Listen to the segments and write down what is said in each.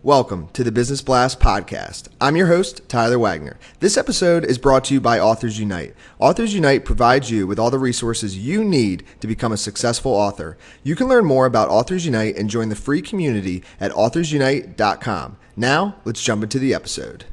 Welcome to the Business Blast podcast. I'm your host, Tyler Wagner. This episode is brought to you by Authors Unite. Authors Unite provides you with all the resources you need to become a successful author. You can learn more about Authors Unite and join the free community at authorsunite.com. Now, let's jump into the episode.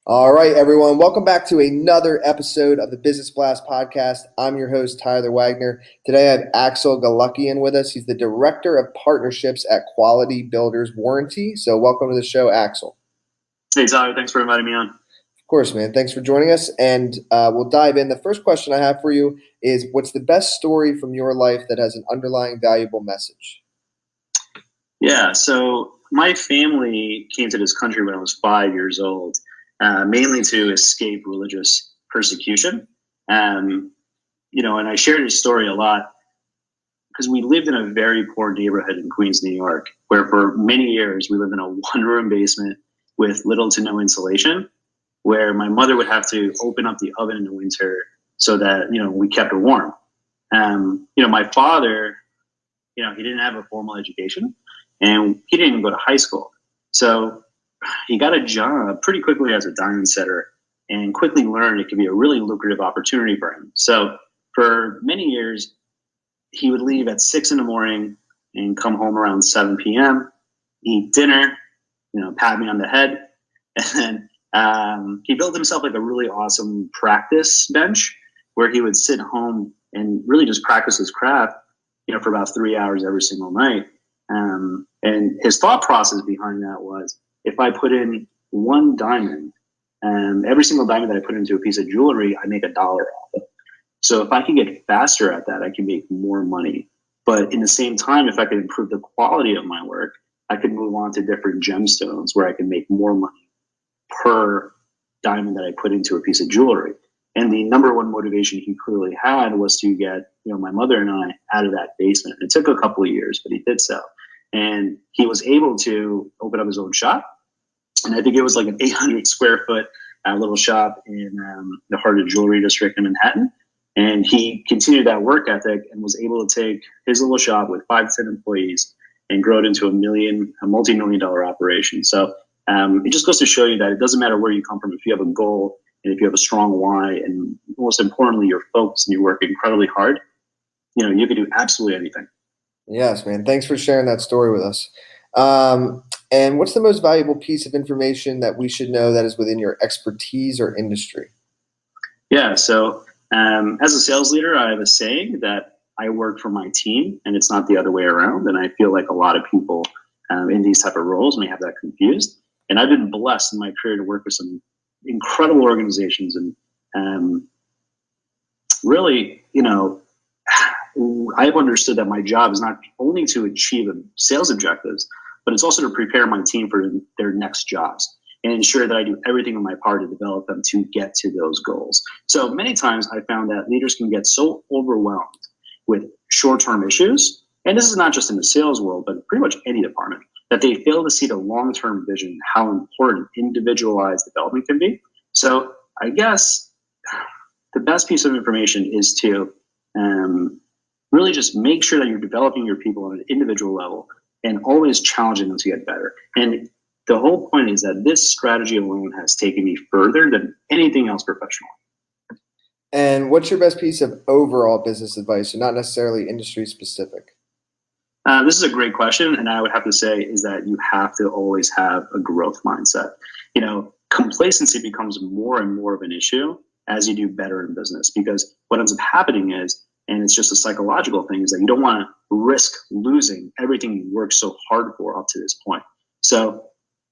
All right, everyone. Welcome back to another episode of the Business Blast podcast. I'm your host, Tyler Wagner. Today I have Aksel Gulukyan with us. He's the Director of Partnerships at Quality Builders Warranty. So welcome to the show, Aksel. Hey, Tyler. Thanks for inviting me on. Of course, man. Thanks for joining us. And we'll dive in. The first question I have for you is, what's the best story from your life that has an underlying valuable message? Yeah, so my family came to this country when I was 5 years old. Mainly to escape religious persecution. And I share this story a lot because we lived in a very poor neighborhood in Queens, New York, where for many years we lived in a one-room basement with little to no insulation, where my mother would have to open up the oven in the winter so that, we kept her warm. My father, he didn't have a formal education and he didn't even go to high school. So he got a job pretty quickly as a diamond setter and quickly learned it could be a really lucrative opportunity for him. So for many years, he would leave at 6 a.m. and come home around 7 p.m., eat dinner, pat me on the head. And then he built himself like a really awesome practice bench where he would sit home and really just practice his craft, for about 3 hours every single night. And his thought process behind that was, if I put in one diamond, every single diamond that I put into a piece of jewelry, I make $1 off it. So if I can get faster at that, I can make more money. But in the same time, if I could improve the quality of my work, I could move on to different gemstones where I can make more money per diamond that I put into a piece of jewelry. And the number one motivation he clearly had was to get, my mother and I out of that basement. It took a couple of years, but he did so. And he was able to open up his own shop. And I think it was like an 800 square foot little shop in the heart of jewelry district in Manhattan. And he continued that work ethic and was able to take his little shop with 5 to 10 employees and grow it into a multi-million-dollar operation. So it just goes to show you that it doesn't matter where you come from. If you have a goal and if you have a strong why, and most importantly, you're focused and you work incredibly hard, you can do absolutely anything. Yes, man. Thanks for sharing that story with us. And what's the most valuable piece of information that we should know that is within your expertise or industry? Yeah. So as a sales leader, I have a saying that I work for my team and it's not the other way around. And I feel like a lot of people in these type of roles may have that confused. And I've been blessed in my career to work with some incredible organizations. And really, I've understood that my job is not only to achieve sales objectives, but it's also to prepare my team for their next jobs and ensure that I do everything in my power to develop them to get to those goals. So many times I found that leaders can get so overwhelmed with short-term issues, and this is not just in the sales world, but pretty much any department, that they fail to see the long-term vision, how important individualized development can be. So I guess the best piece of information is to really just make sure that you're developing your people on an individual level and always challenging them to get better. And the whole point is that this strategy alone has taken me further than anything else professionally. And what's your best piece of overall business advice, so not necessarily industry specific? This is a great question. And I would have to say is that you have to always have a growth mindset. Complacency becomes more and more of an issue as you do better in business, because what ends up happening is, and it's just a psychological thing, is that you don't want to risk losing everything you worked so hard for up to this point. So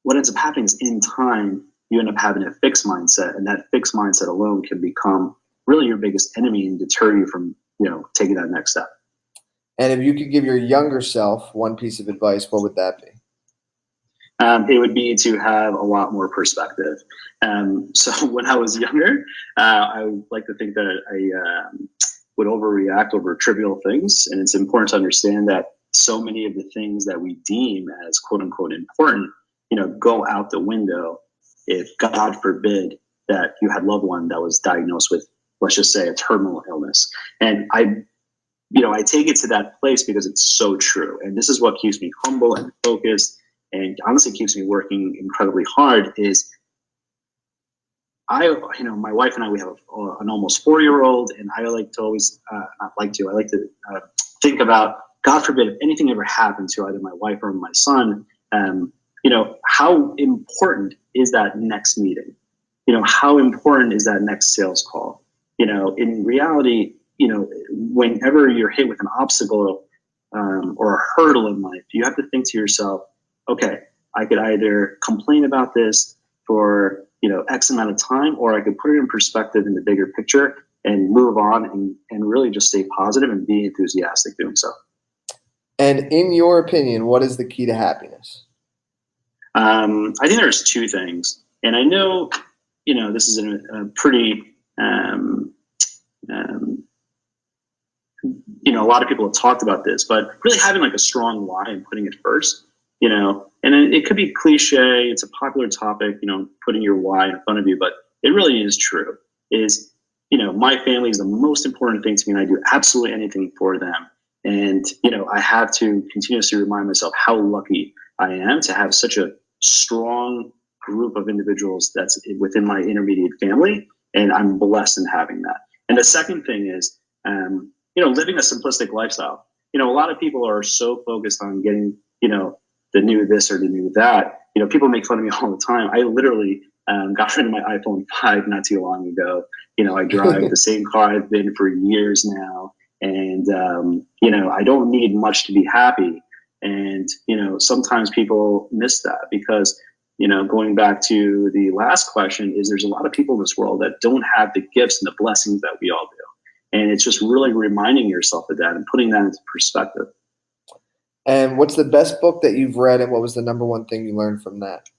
what ends up happening is in time, you end up having a fixed mindset, and that fixed mindset alone can become really your biggest enemy and deter you from, taking that next step. And if you could give your younger self one piece of advice, what would that be? It would be to have a lot more perspective. So when I was younger, I would like to think that I would overreact over trivial things. And it's important to understand that so many of the things that we deem as quote unquote important, go out the window if, God forbid, that you had a loved one that was diagnosed with, let's just say, a terminal illness. And I take it to that place because it's so true. And this is what keeps me humble and focused, and honestly keeps me working incredibly hard. Is my wife and I, we have an almost 4-year-old, and I like to always, think about, God forbid, if anything ever happened to either my wife or my son, how important is that next meeting? How important is that next sales call? In reality, whenever you're hit with an obstacle or a hurdle in life, you have to think to yourself, okay, I could either complain about this for X amount of time, or I could put it in perspective in the bigger picture and move on and really just stay positive and be enthusiastic doing so. And in your opinion, what is the key to happiness? I think there's 2 things, and I know this is a pretty a lot of people have talked about this, but really having like a strong why and putting it first, and it could be cliche. It's a popular topic, putting your why in front of you, but it really is true. My family is the most important thing to me, and I do absolutely anything for them. And, I have to continuously remind myself how lucky I am to have such a strong group of individuals that's within my intermediate family. And I'm blessed in having that. And the second thing is, living a simplistic lifestyle. A lot of people are so focused on getting, the new this or the new that. People make fun of me all the time. I literally got rid of my iPhone 5 not too long ago. I drive the same car I've been for years now. And, I don't need much to be happy. And, sometimes people miss that because, going back to the last question, is there's a lot of people in this world that don't have the gifts and the blessings that we all do. And it's just really reminding yourself of that and putting that into perspective. And what's the best book that you've read, and what was the number one thing you learned from that?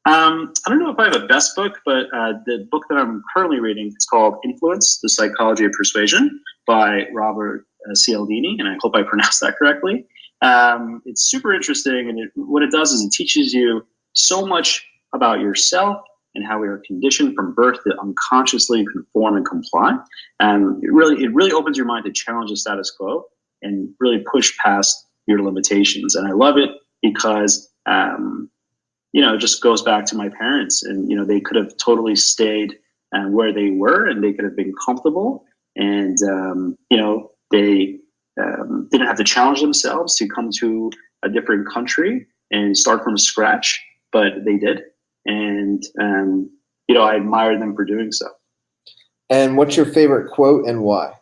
I don't know if I have a best book, but the book that I'm currently reading is called Influence, The Psychology of Persuasion by Robert Cialdini, and I hope I pronounced that correctly. It's super interesting, and what it does is it teaches you so much about yourself and how we are conditioned from birth to unconsciously conform and comply. It really opens your mind to challenge the status quo and really push past your limitations. And I love it because it just goes back to my parents, and they could have totally stayed where they were, and they could have been comfortable, and they didn't have to challenge themselves to come to a different country and start from scratch, but they did. And I admire them for doing so. And what's your favorite quote and why?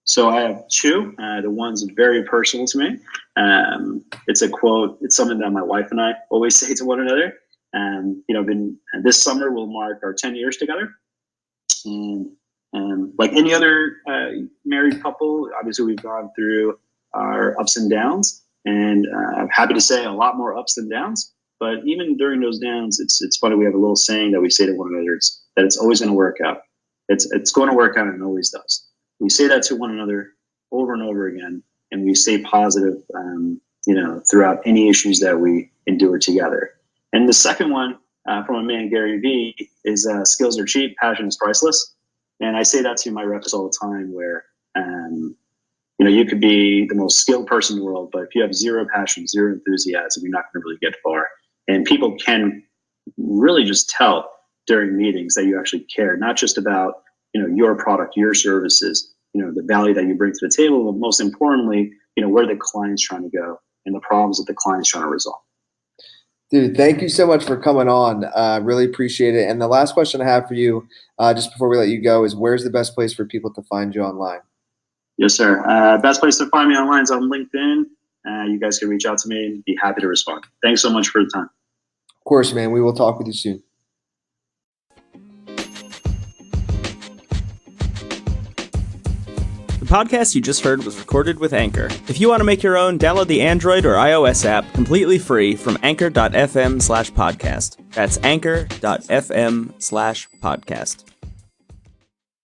So I have 2. The one's very personal to me. It's a quote. It's something that my wife and I always say to one another. This summer will mark our 10 years together. And like any other married couple, obviously we've gone through our ups and downs. And I'm happy to say a lot more ups than downs. But even during those downs, it's funny. We have a little saying that we say to one another. It's that it's always going to work out. It's going to work out, and it always does. We say that to one another over and over again, and we stay positive, throughout any issues that we endure together. And the second one from a man, Gary Vee, is skills are cheap, passion is priceless. And I say that to my reps all the time, where you could be the most skilled person in the world, but if you have zero passion, zero enthusiasm, you're not going to really get far. And people can really just tell during meetings that you actually care, not just about your product, your services, the value that you bring to the table, but most importantly, where the client's trying to go and the problems that the client's trying to resolve. Dude, thank you so much for coming on. Really appreciate it. And the last question I have for you, just before we let you go, is where's the best place for people to find you online? Yes, sir. Best place to find me online is on LinkedIn. You guys can reach out to me and be happy to respond. Thanks so much for the time. Of course, man. We will talk with you soon. The podcast you just heard was recorded with Anchor. If you want to make your own, download the Android or iOS app completely free from anchor.fm/podcast. That's anchor.fm/podcast.